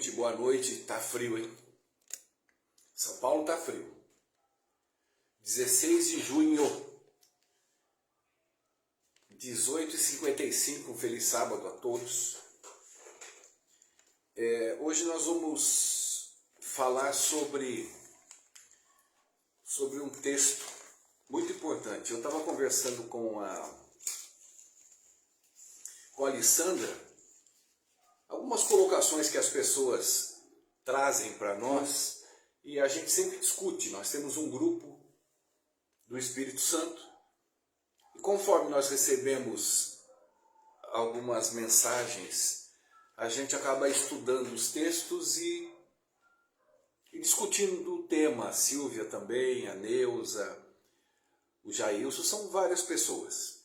noite, boa noite. Tá frio, hein? São Paulo tá frio. 16 de junho, 18h55, um feliz sábado a todos. Hoje nós vamos falar sobre um texto muito importante. Eu estava conversando com a Alessandra, algumas colocações que as pessoas trazem para nós e a gente sempre discute. Nós temos um grupo do Espírito Santo e conforme nós recebemos algumas mensagens, a gente acaba estudando os textos e discutindo o tema. A Silvia também, a Neuza, o Jailson, são várias pessoas.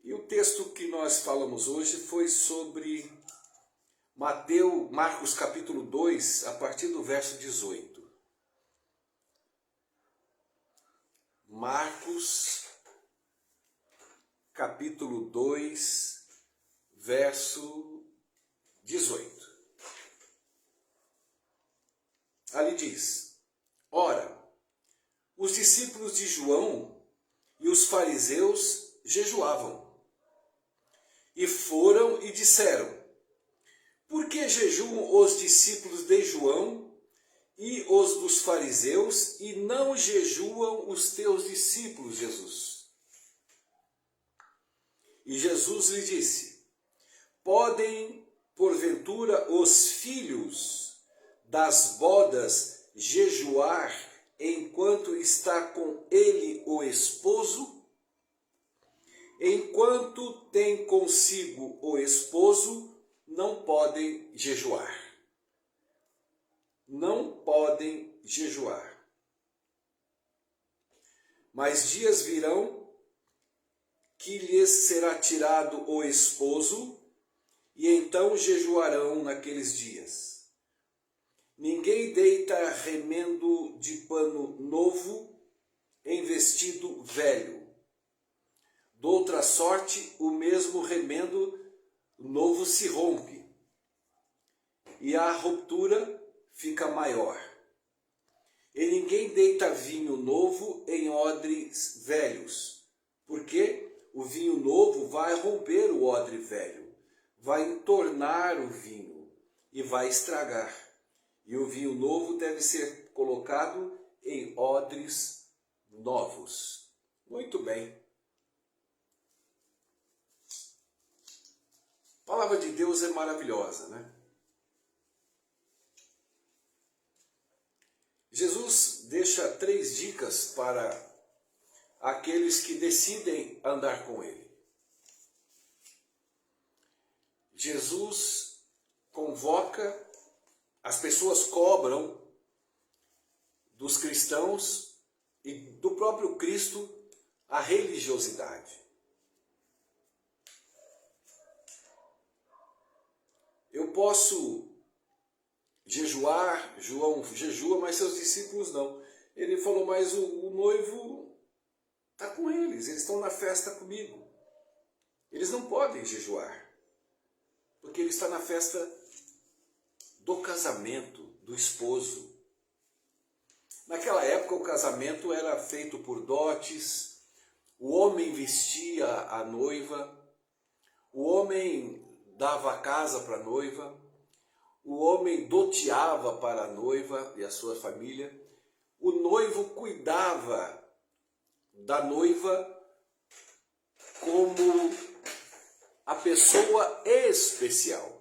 E o texto que nós falamos hoje foi sobre Marcos capítulo 2, a partir do verso 18. Marcos capítulo 2, verso 18. Ali diz: Ora, os discípulos de João e os fariseus jejuavam. E foram e disseram: Por que jejuam os discípulos de João e os dos fariseus, e não jejuam os teus discípulos, Jesus? E Jesus lhe disse: Podem, porventura, os filhos das bodas jejuar enquanto está com ele o esposo? Enquanto tem consigo o esposo, não podem jejuar. Não podem jejuar. Mas dias virão que lhes será tirado o esposo, e então jejuarão naqueles dias. Ninguém deita remendo de pano novo em vestido velho. Doutra sorte, o mesmo remendo novo se rompe, e a ruptura fica maior. E ninguém deita vinho novo em odres velhos, porque o vinho novo vai romper o odre velho, vai entornar o vinho e vai estragar. E o vinho novo deve ser colocado em odres novos. Muito bem. A palavra de Deus é maravilhosa, né? Jesus deixa 3 dicas para aqueles que decidem andar com Ele. Jesus convoca, as pessoas cobram dos cristãos e do próprio Cristo a religiosidade. Eu posso jejuar, João jejua, mas seus discípulos não. Ele falou, mas o noivo está com eles estão na festa comigo. Eles não podem jejuar, porque ele está na festa do casamento, do esposo. Naquela época o casamento era feito por dotes, o homem vestia a noiva, o homem dava a casa para a noiva, o homem doteava para a noiva e a sua família, o noivo cuidava da noiva como a pessoa especial.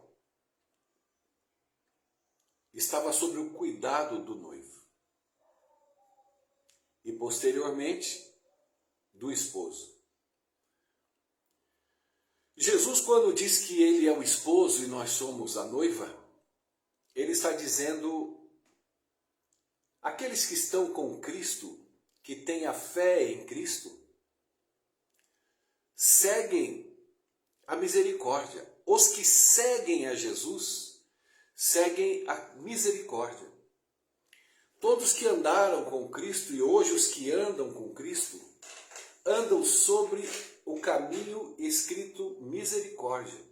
Estava sob o cuidado do noivo. E posteriormente, do esposo. Jesus, quando diz que ele é o esposo e nós somos a noiva, ele está dizendo, aqueles que estão com Cristo, que têm a fé em Cristo, seguem a misericórdia. Os que seguem a Jesus, seguem a misericórdia. Todos que andaram com Cristo e hoje os que andam com Cristo, andam sobre o caminho escrito misericórdia,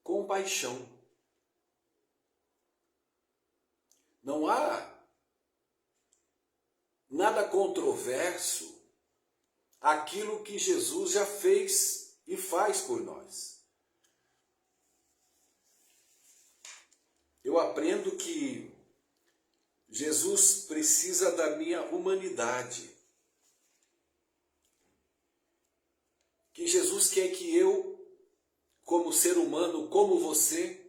compaixão. Não há nada controverso aquilo que Jesus já fez e faz por nós. Eu aprendo que Jesus precisa da minha humanidade. Que Jesus quer que eu, como ser humano, como você,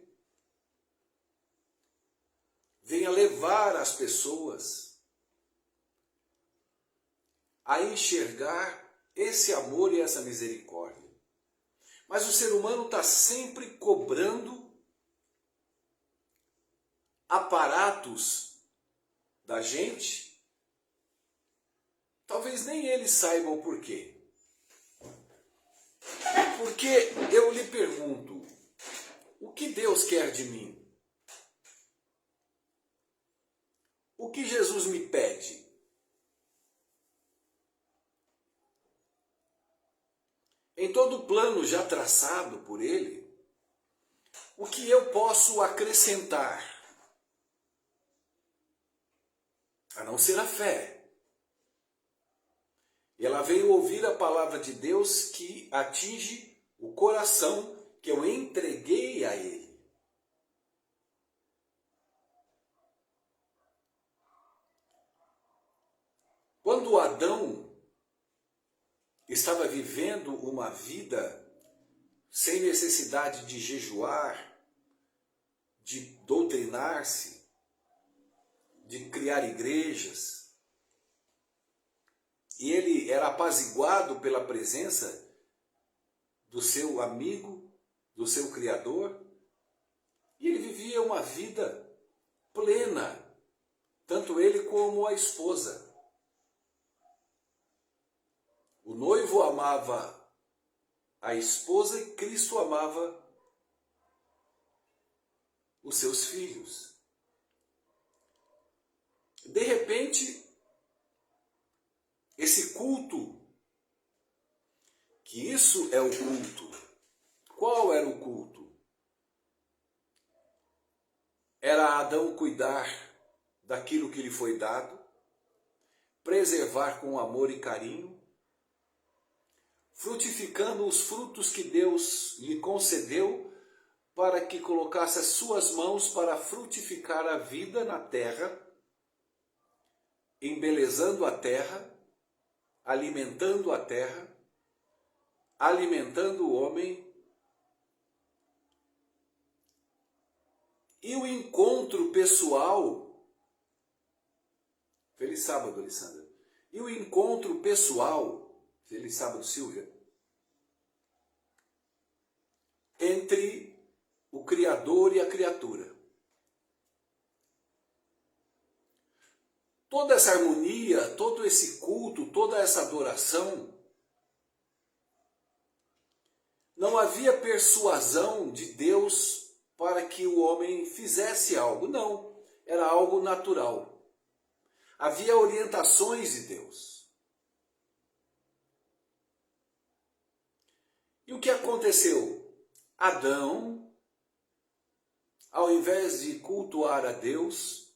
venha levar as pessoas a enxergar esse amor e essa misericórdia. Mas o ser humano está sempre cobrando aparatos da gente, talvez nem eles saibam por quê. Porque eu lhe pergunto, o que Deus quer de mim? O que Jesus me pede? Em todo o plano já traçado por Ele, o que eu posso acrescentar? A não ser a fé. E ela veio ouvir a palavra de Deus que atinge o coração que eu entreguei a Ele. Quando Adão estava vivendo uma vida sem necessidade de jejuar, de doutrinar-se, de criar igrejas, e ele era apaziguado pela presença do seu amigo, do seu Criador, e ele vivia uma vida plena, tanto ele como a esposa. O noivo amava a esposa e Cristo amava os seus filhos. De repente, esse culto, que isso é o culto. Qual era o culto? Era Adão cuidar daquilo que lhe foi dado, preservar com amor e carinho, frutificando os frutos que Deus lhe concedeu para que colocasse as suas mãos para frutificar a vida na terra, embelezando a terra, alimentando a terra, alimentando o homem. E o encontro pessoal, feliz sábado, Alessandra, e o encontro pessoal, feliz sábado, Silvia, entre o Criador e a criatura. Toda essa harmonia, todo esse culto, toda essa adoração, não havia persuasão de Deus para que o homem fizesse algo, não, era algo natural. Havia orientações de Deus. E o que aconteceu? Adão, ao invés de cultuar a Deus,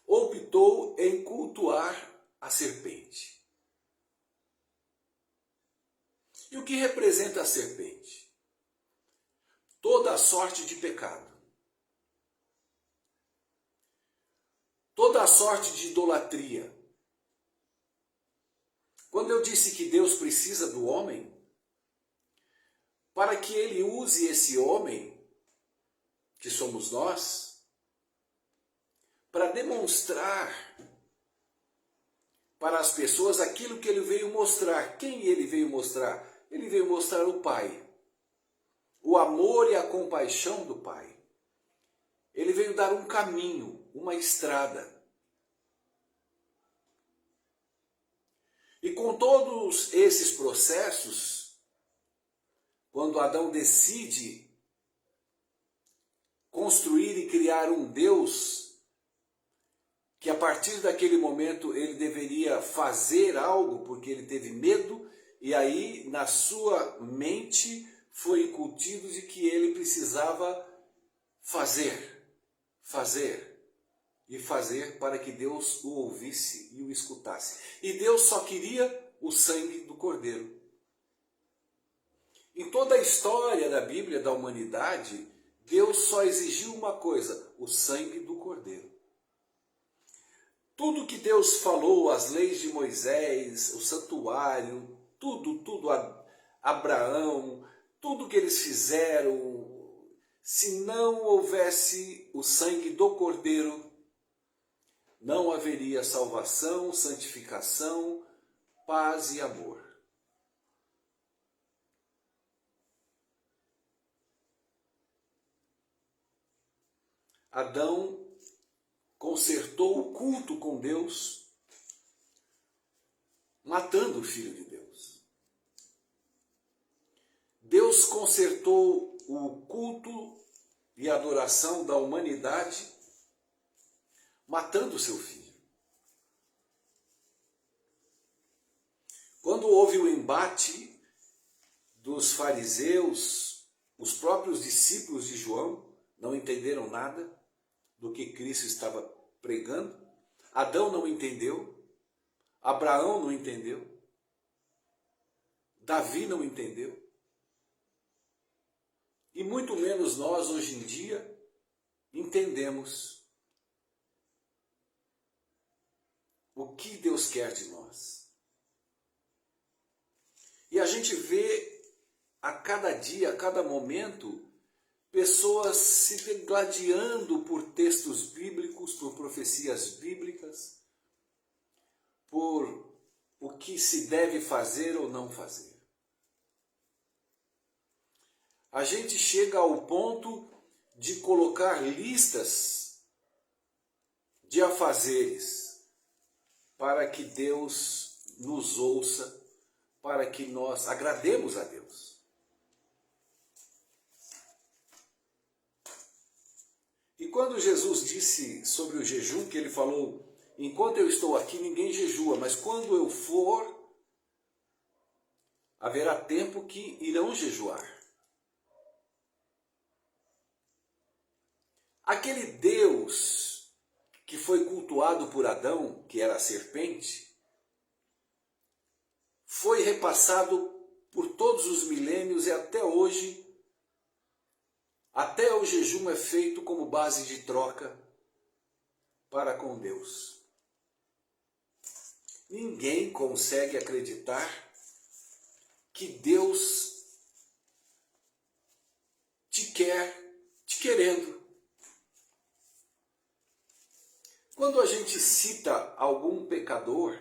optou em cultuar a serpente. E o que representa a serpente? Toda a sorte de pecado. Toda a sorte de idolatria. Quando eu disse que Deus precisa do homem, para que ele use esse homem, que somos nós, para demonstrar para as pessoas aquilo que ele veio mostrar. Quem ele veio mostrar? Ele veio mostrar o Pai. O amor e a compaixão do Pai. Ele veio dar um caminho, uma estrada. E com todos esses processos, quando Adão decide construir e criar um Deus, que a partir daquele momento ele deveria fazer algo, porque ele teve medo, e aí na sua mente foi incutido de que ele precisava fazer. e fazer para que Deus o ouvisse e o escutasse. E Deus só queria o sangue do cordeiro. Em toda a história da Bíblia, da humanidade, Deus só exigiu uma coisa: o sangue do cordeiro. Tudo que Deus falou, as leis de Moisés, o santuário, tudo, Abraão, tudo que eles fizeram, se não houvesse o sangue do cordeiro, não haveria salvação, santificação, paz e amor. Adão consertou o culto com Deus, matando o Filho de Deus. Deus consertou o culto e adoração da humanidade, matando o seu Filho. Quando houve o embate dos fariseus, os próprios discípulos de João não entenderam nada do que Cristo estava pregando. Adão não entendeu, Abraão não entendeu, Davi não entendeu, e muito menos nós hoje em dia entendemos o que Deus quer de nós. E a gente vê a cada dia, a cada momento, pessoas se degladiando por textos bíblicos, por profecias bíblicas, por o que se deve fazer ou não fazer. A gente chega ao ponto de colocar listas de afazeres para que Deus nos ouça, para que nós agrademos a Deus. E quando Jesus disse sobre o jejum, que ele falou: enquanto eu estou aqui ninguém jejua, mas quando eu for, haverá tempo que irão jejuar. Aquele Deus que foi cultuado por Adão, que era a serpente, foi repassado por todos os milênios e até hoje. Até o jejum é feito como base de troca para com Deus. Ninguém consegue acreditar que Deus te quer, te querendo. Quando a gente cita algum pecador,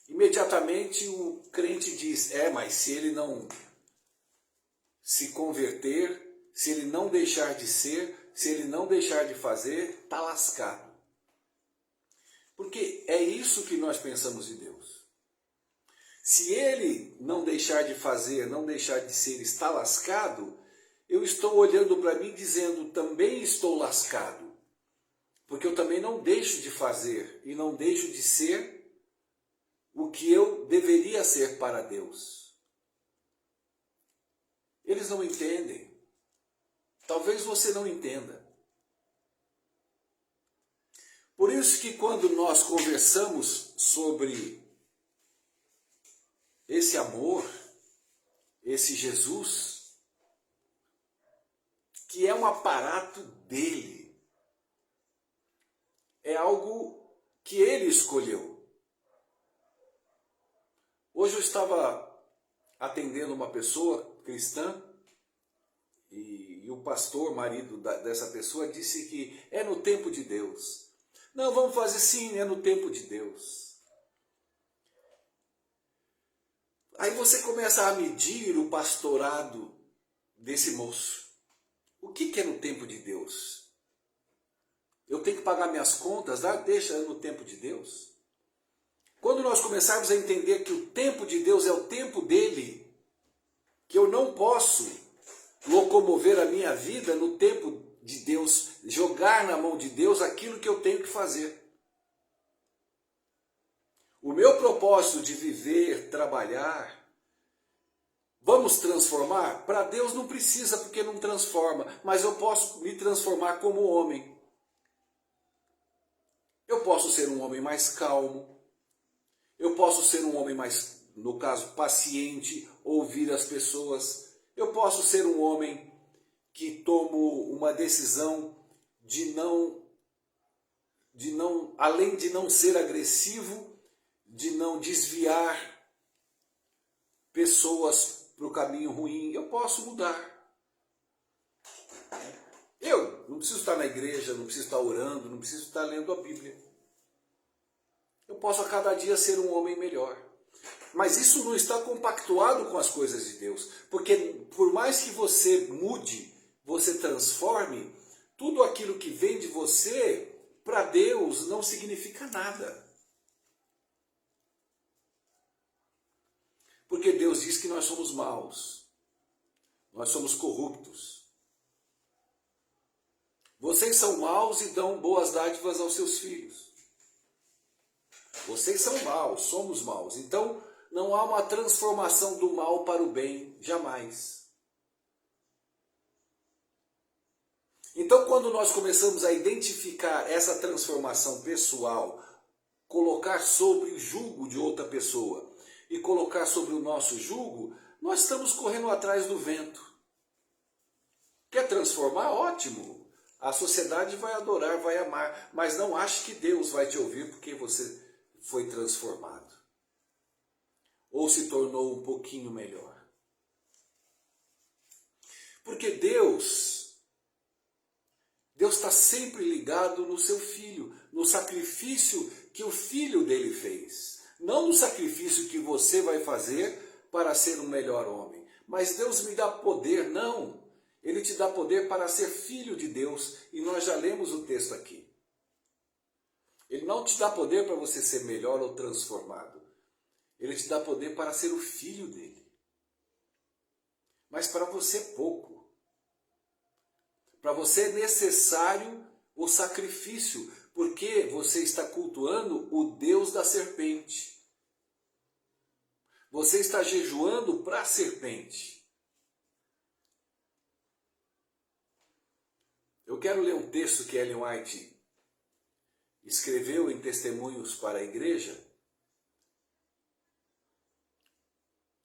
imediatamente o crente diz: mas se ele não se converter, se ele não deixar de ser, se ele não deixar de fazer, está lascado. Porque é isso que nós pensamos de Deus. Se ele não deixar de fazer, não deixar de ser, está lascado, eu estou olhando para mim dizendo: também estou lascado. Porque eu também não deixo de fazer e não deixo de ser o que eu deveria ser para Deus. Eles não entendem. Talvez você não entenda. Por isso que quando nós conversamos sobre esse amor, esse Jesus, que é um aparato dele, é algo que ele escolheu. Hoje eu estava atendendo uma pessoa cristã e o pastor, marido dessa pessoa, disse que é no tempo de Deus. Não, vamos fazer sim, é no tempo de Deus. Aí você começa a medir o pastorado desse moço. O que é no tempo de Deus? Eu tenho que pagar minhas contas, deixa no tempo de Deus. Quando nós começarmos a entender que o tempo de Deus é o tempo dele, que eu não posso locomover a minha vida no tempo de Deus, jogar na mão de Deus aquilo que eu tenho que fazer. O meu propósito de viver, trabalhar, vamos transformar? Para Deus não precisa, porque não transforma, mas eu posso me transformar como homem. Eu posso ser um homem mais calmo. Eu posso ser um homem mais, no caso, paciente, ouvir as pessoas. Eu posso ser um homem que tomo uma decisão além de não ser agressivo, de não desviar pessoas para o caminho ruim. Eu posso mudar. Eu não preciso estar na igreja, não preciso estar orando, não preciso estar lendo a Bíblia. Eu posso a cada dia ser um homem melhor. Mas isso não está compactuado com as coisas de Deus. Porque por mais que você mude, você transforme, tudo aquilo que vem de você, para Deus, não significa nada. Porque Deus diz que nós somos maus. Nós somos corruptos. Vocês são maus e dão boas dádivas aos seus filhos. Vocês são maus, somos maus. Então, não há uma transformação do mal para o bem, jamais. Então, quando nós começamos a identificar essa transformação pessoal, colocar sobre o jugo de outra pessoa e colocar sobre o nosso jugo, nós estamos correndo atrás do vento. Quer transformar? Ótimo. A sociedade vai adorar, vai amar, mas não ache que Deus vai te ouvir porque você foi transformado. Ou se tornou um pouquinho melhor. Porque Deus está sempre ligado no seu Filho, no sacrifício que o Filho dele fez. Não no sacrifício que você vai fazer para ser um melhor homem. Mas Deus me dá poder, não. Ele te dá poder para ser filho de Deus. E nós já lemos o texto aqui. Ele não te dá poder para você ser melhor ou transformado. Ele te dá poder para ser o filho dele. Mas para você é pouco. Para você é necessário o sacrifício, porque você está cultuando o Deus da serpente. Você está jejuando para a serpente. Eu quero ler um texto que Ellen White escreveu em Testemunhos para a Igreja,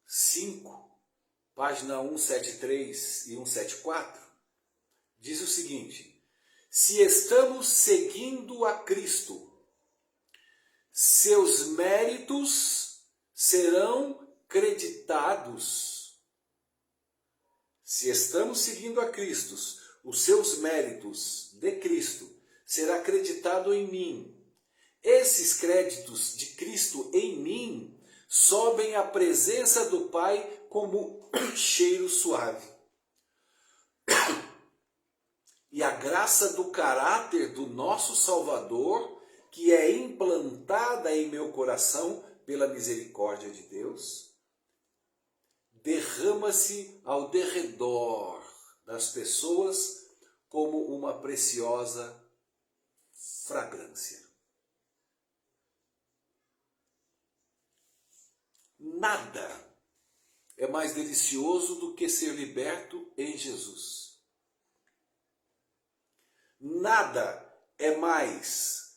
5, página 173 e 174, diz o seguinte: se estamos seguindo a Cristo, seus méritos serão creditados. Se estamos seguindo a Cristo, os seus méritos de Cristo será acreditado em mim. Esses créditos de Cristo em mim sobem à presença do Pai como um cheiro suave. E a graça do caráter do nosso Salvador, que é implantada em meu coração pela misericórdia de Deus, derrama-se ao derredor das pessoas como uma preciosa fragrância. Nada é mais delicioso do que ser liberto em Jesus. Nada é mais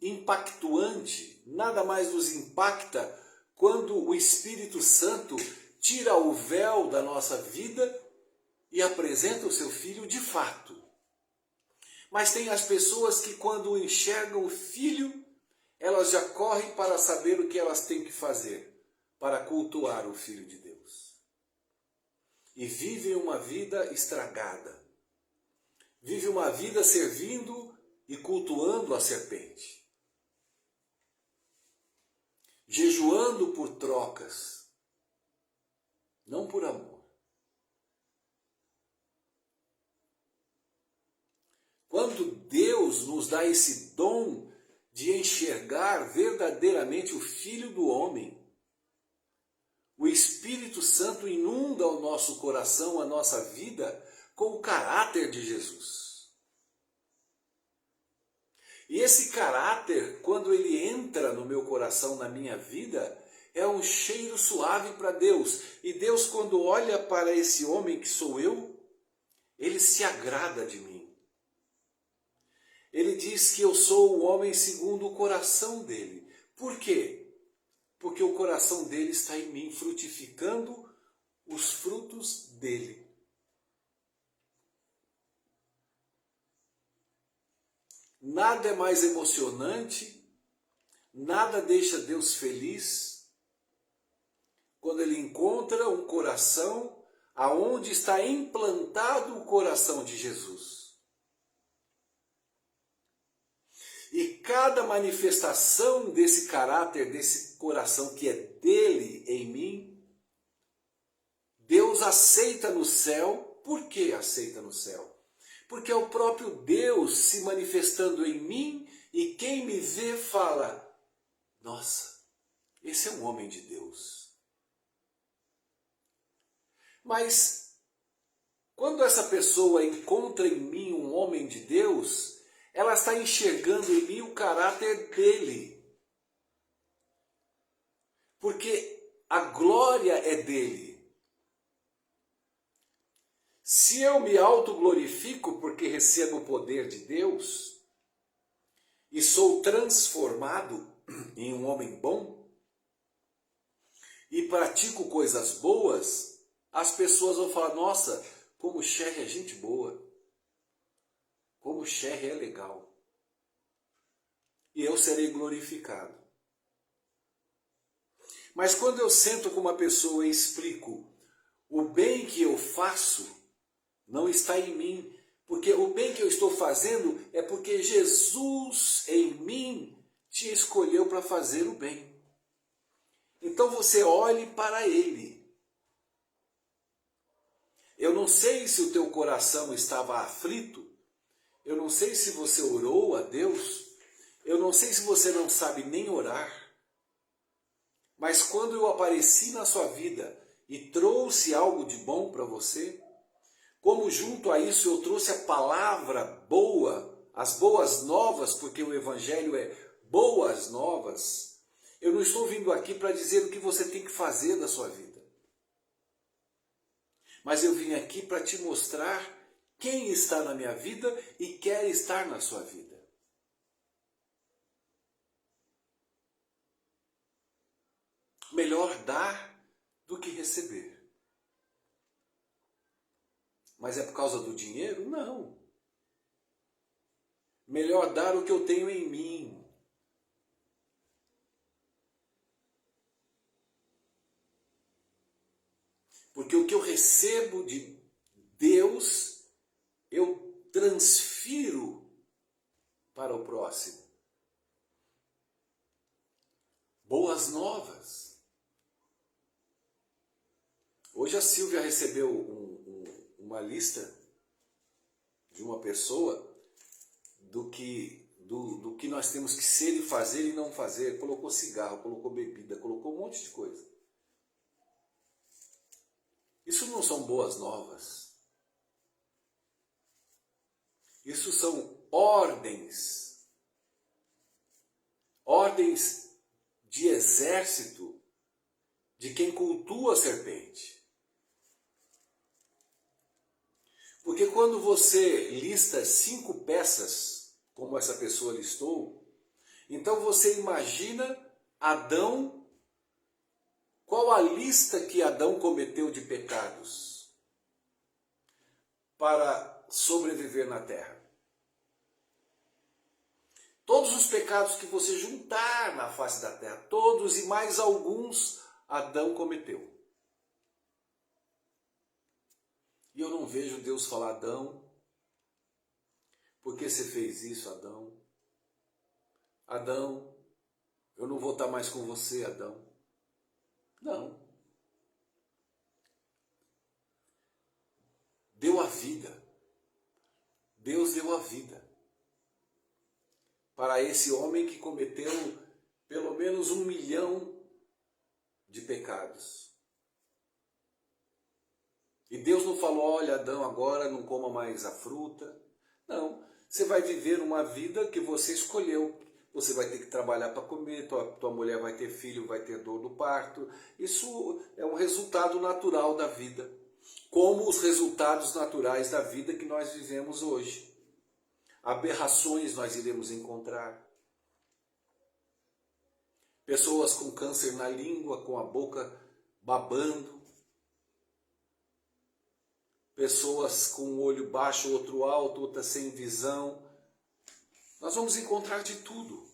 impactuante, nada mais nos impacta quando o Espírito Santo tira o véu da nossa vida e apresenta o seu Filho de fato. Mas tem as pessoas que quando enxergam o Filho, elas já correm para saber o que elas têm que fazer para cultuar o Filho de Deus. E vivem uma vida estragada. Vivem uma vida servindo e cultuando a serpente. Jejuando por trocas, não por amor. Quando Deus nos dá esse dom de enxergar verdadeiramente o Filho do homem, o Espírito Santo inunda o nosso coração, a nossa vida, com o caráter de Jesus. E esse caráter, quando ele entra no meu coração, na minha vida, é um cheiro suave para Deus. E Deus, quando olha para esse homem que sou eu, ele se agrada de mim. Ele diz que eu sou o homem segundo o coração dele. Por quê? Porque o coração dele está em mim, frutificando os frutos dele. Nada é mais emocionante, nada deixa Deus feliz quando ele encontra um coração aonde está implantado o coração de Jesus. E cada manifestação desse caráter, desse coração que é dele em mim, Deus aceita no céu. Por que aceita no céu? Porque é o próprio Deus se manifestando em mim e quem me vê fala, nossa, esse é um homem de Deus. Mas quando essa pessoa encontra em mim um homem de Deus, ela está enxergando em mim o caráter dele. Porque a glória é dele. Se eu me autoglorifico porque recebo o poder de Deus e sou transformado em um homem bom e pratico coisas boas, as pessoas vão falar, nossa, como o Sherry é gente boa, como o Sherry é legal. E eu serei glorificado. Mas quando eu sento com uma pessoa e explico o bem que eu faço, não está em mim, porque o bem que eu estou fazendo é porque Jesus em mim te escolheu para fazer o bem. Então você olhe para Ele. Eu não sei se o teu coração estava aflito, eu não sei se você orou a Deus, eu não sei se você não sabe nem orar, mas quando eu apareci na sua vida e trouxe algo de bom para você, como junto a isso eu trouxe a palavra boa, as boas novas, porque o Evangelho é boas novas, eu não estou vindo aqui para dizer o que você tem que fazer da sua vida. Mas eu vim aqui para te mostrar quem está na minha vida e quer estar na sua vida. Melhor dar do que receber. Mas é por causa do dinheiro? Não. Melhor dar o que eu tenho em mim. Porque o que eu recebo de Deus, eu transfiro para o próximo. Boas novas. Hoje a Silvia recebeu uma lista de uma pessoa do que nós temos que ser e fazer e não fazer. Colocou cigarro, colocou bebida, colocou um monte de coisa. Isso não são boas novas. Isso são ordens. Ordens de exército de quem cultua a serpente. Porque quando você lista 5 peças, como essa pessoa listou, então você imagina Adão, qual a lista que Adão cometeu de pecados para sobreviver na terra. Todos os pecados que você juntar na face da terra, todos e mais alguns, Adão cometeu. E eu não vejo Deus falar, Adão, por que você fez isso, Adão? Adão, eu não vou estar mais com você, Adão. Não. Deu a vida. Deus deu a vida para esse homem que cometeu pelo menos 1 milhão de pecados. E Deus não falou, olha Adão, agora não coma mais a fruta. Não, você vai viver uma vida que você escolheu. Você vai ter que trabalhar para comer, tua mulher vai ter filho, vai ter dor do parto. Isso é um resultado natural da vida. Como os resultados naturais da vida que nós vivemos hoje. aberrações nós iremos encontrar. Pessoas com câncer na língua, com a boca babando. Pessoas com um olho baixo, outro alto, outra sem visão. Nós vamos encontrar de tudo.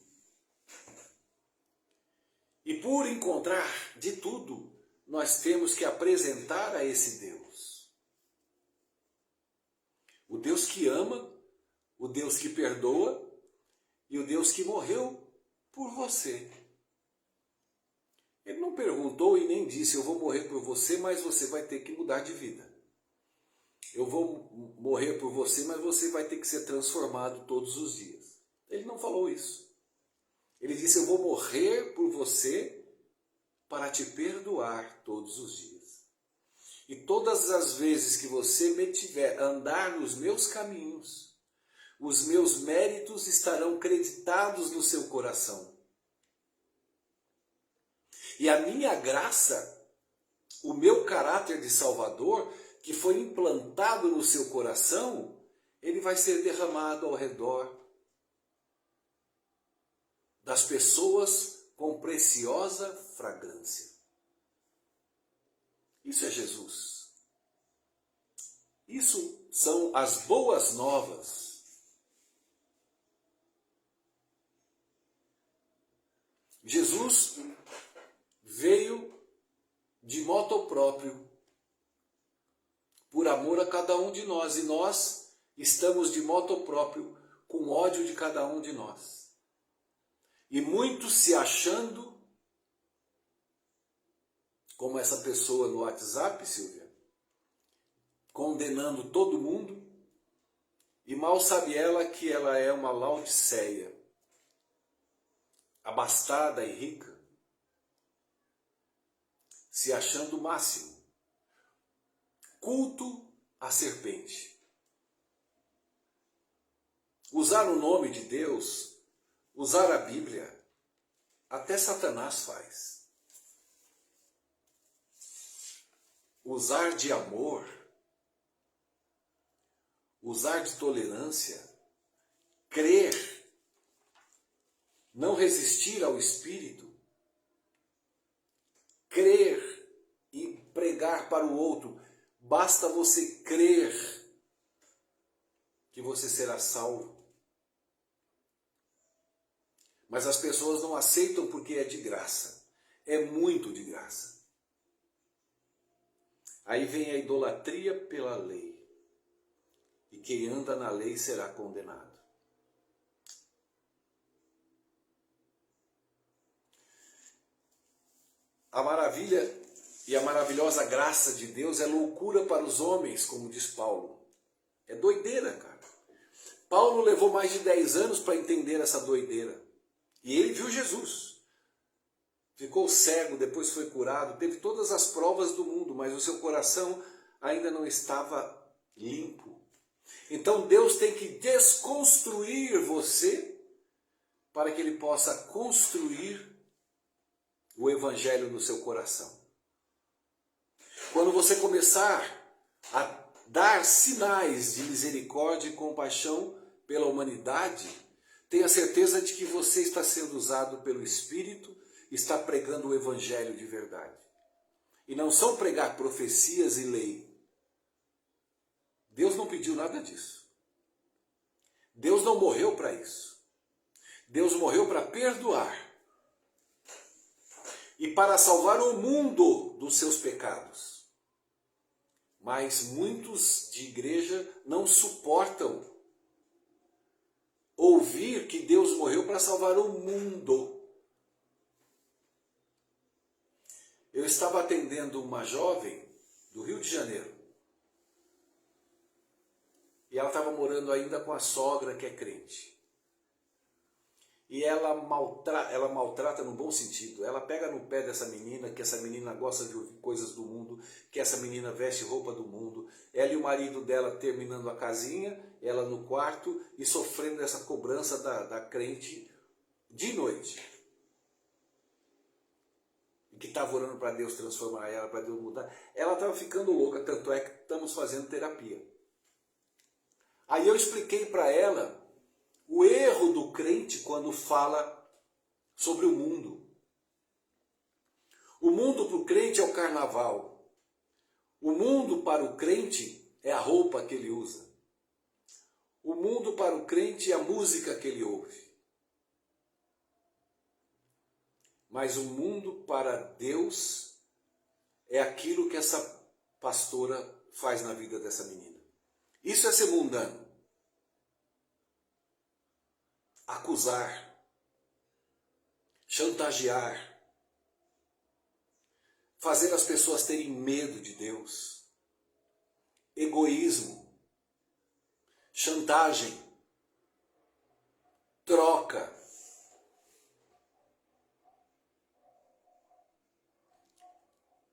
E por encontrar de tudo, nós temos que apresentar a esse Deus. O Deus que ama, o Deus que perdoa e o Deus que morreu por você. Ele não perguntou e nem disse, eu vou morrer por você, mas você vai ter que mudar de vida. Eu vou morrer por você, mas você vai ter que ser transformado todos os dias. Ele não falou isso. Ele disse, eu vou morrer por você para te perdoar todos os dias. E todas as vezes que você me tiver andar nos meus caminhos, os meus méritos estarão creditados no seu coração. E a minha graça, o meu caráter de Salvador, que foi implantado no seu coração, ele vai ser derramado ao redor das pessoas com preciosa fragrância. Isso é Jesus. Isso são as boas novas. Jesus veio de moto próprio, por amor a cada um de nós, e nós estamos de moto próprio, com ódio de cada um de nós. E muitos se achando, como essa pessoa no WhatsApp, Silvia, condenando todo mundo, e mal sabe ela que ela é uma Laodiceia, abastada e rica, se achando o máximo. Culto à serpente. Usar o nome de Deus, usar a Bíblia, até Satanás faz. Usar de amor, usar de tolerância, crer, não resistir ao Espírito, crer e pregar para o outro. Basta você crer que você será salvo. Mas as pessoas não aceitam porque é de graça. É muito de graça. Aí vem a idolatria pela lei. E quem anda na lei será condenado. A maravilha e a maravilhosa graça de Deus é loucura para os homens, como diz Paulo. É doideira, cara. Paulo levou mais de 10 anos para entender essa doideira. E ele viu Jesus. Ficou cego, depois foi curado, teve todas as provas do mundo, mas o seu coração ainda não estava limpo. Então Deus tem que desconstruir você para que Ele possa construir o Evangelho no seu coração. Quando você começar a dar sinais de misericórdia e compaixão pela humanidade, tenha certeza de que você está sendo usado pelo Espírito, está pregando o Evangelho de verdade. E não são pregar profecias e lei. Deus não pediu nada disso. Deus não morreu para isso. Deus morreu para perdoar. E para salvar o mundo dos seus pecados. Mas muitos de igreja não suportam ouvir que Deus morreu para salvar o mundo. Eu estava atendendo uma jovem do Rio de Janeiro. E ela estava morando ainda com a sogra que é crente. E ela maltrata no bom sentido. Ela pega no pé dessa menina, que essa menina gosta de ouvir coisas do mundo, que essa menina veste roupa do mundo. Ela e o marido dela terminando a casinha, ela no quarto e sofrendo essa cobrança da crente de noite. Que estava orando para Deus transformar ela, para Deus mudar. Ela estava ficando louca, tanto é que estamos fazendo terapia. Aí eu expliquei para ela o erro do crente quando fala sobre o mundo. O mundo para o crente é o carnaval. O mundo para o crente é a roupa que ele usa. O mundo para o crente é a música que ele ouve. Mas o mundo para Deus é aquilo que essa pastora faz na vida dessa menina. Isso é ser mundano. Acusar, chantagear, fazer as pessoas terem medo de Deus, egoísmo, chantagem, troca.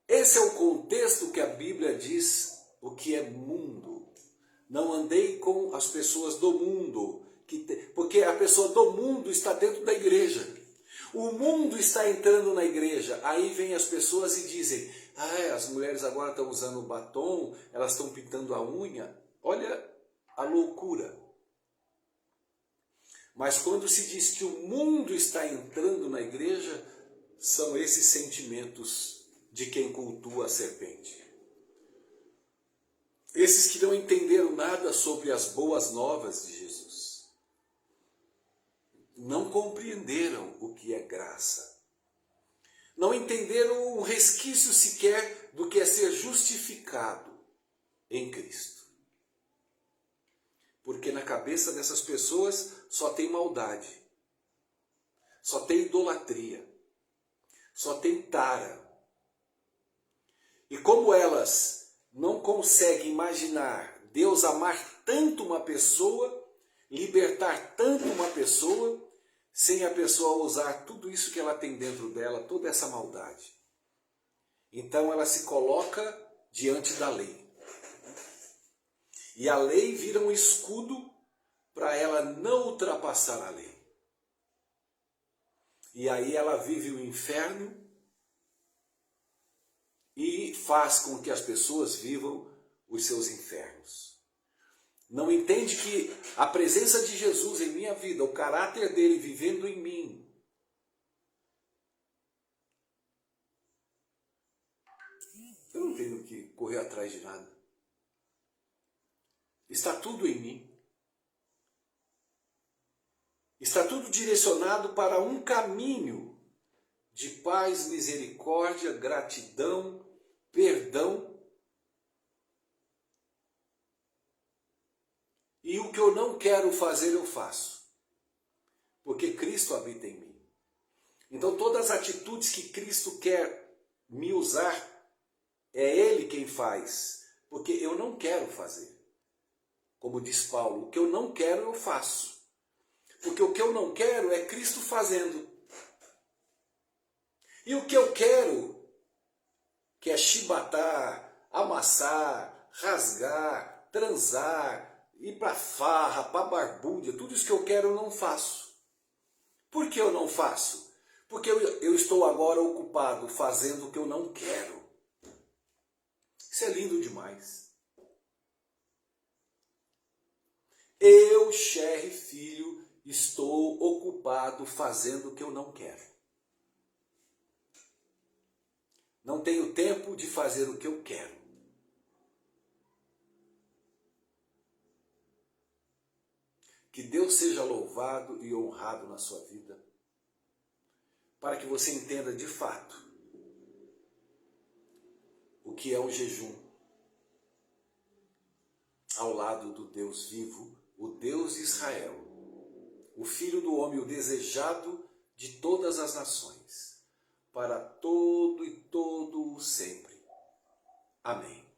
Esse é o contexto que a Bíblia diz o que é mundo. Não andei com as pessoas do mundo, porque a pessoa do mundo está dentro da igreja. O mundo está entrando na igreja. Aí vem as pessoas e dizem, as mulheres agora estão usando batom, elas estão pintando a unha. Olha a loucura. Mas quando se diz que o mundo está entrando na igreja, são esses sentimentos de quem cultua a serpente. Esses que não entenderam nada sobre as boas novas de Jesus. Não compreenderam o que é graça. Não entenderam um resquício sequer do que é ser justificado em Cristo. Porque na cabeça dessas pessoas só tem maldade, só tem idolatria, só tem tara. E como elas não conseguem imaginar Deus amar tanto uma pessoa, libertar tanto uma pessoa, sem a pessoa usar tudo isso que ela tem dentro dela, toda essa maldade. Então ela se coloca diante da lei. E a lei vira um escudo para ela não ultrapassar a lei. E aí ela vive o inferno e faz com que as pessoas vivam os seus infernos. Não entende que a presença de Jesus em minha vida, o caráter dele vivendo em mim, eu não tenho que correr atrás de nada. Está tudo em mim. Está tudo direcionado para um caminho de paz, misericórdia, gratidão, perdão. E o que eu não quero fazer, eu faço. Porque Cristo habita em mim. Então todas as atitudes que Cristo quer me usar, é Ele quem faz. Porque eu não quero fazer. Como diz Paulo, o que eu não quero, eu faço. Porque o que eu não quero é Cristo fazendo. E o que eu quero, que é chibatar, amassar, rasgar, transar, ir para farra, para barbúrdia, tudo isso que eu quero eu não faço. Por que eu não faço? Porque eu estou agora ocupado fazendo o que eu não quero. Isso é lindo demais. Eu, Sherry Filho, estou ocupado fazendo o que eu não quero. Não tenho tempo de fazer o que eu quero. Que Deus seja louvado e honrado na sua vida, para que você entenda de fato o que é o jejum ao lado do Deus vivo, o Deus de Israel, o Filho do homem, o desejado de todas as nações, para todo e todo o sempre. Amém.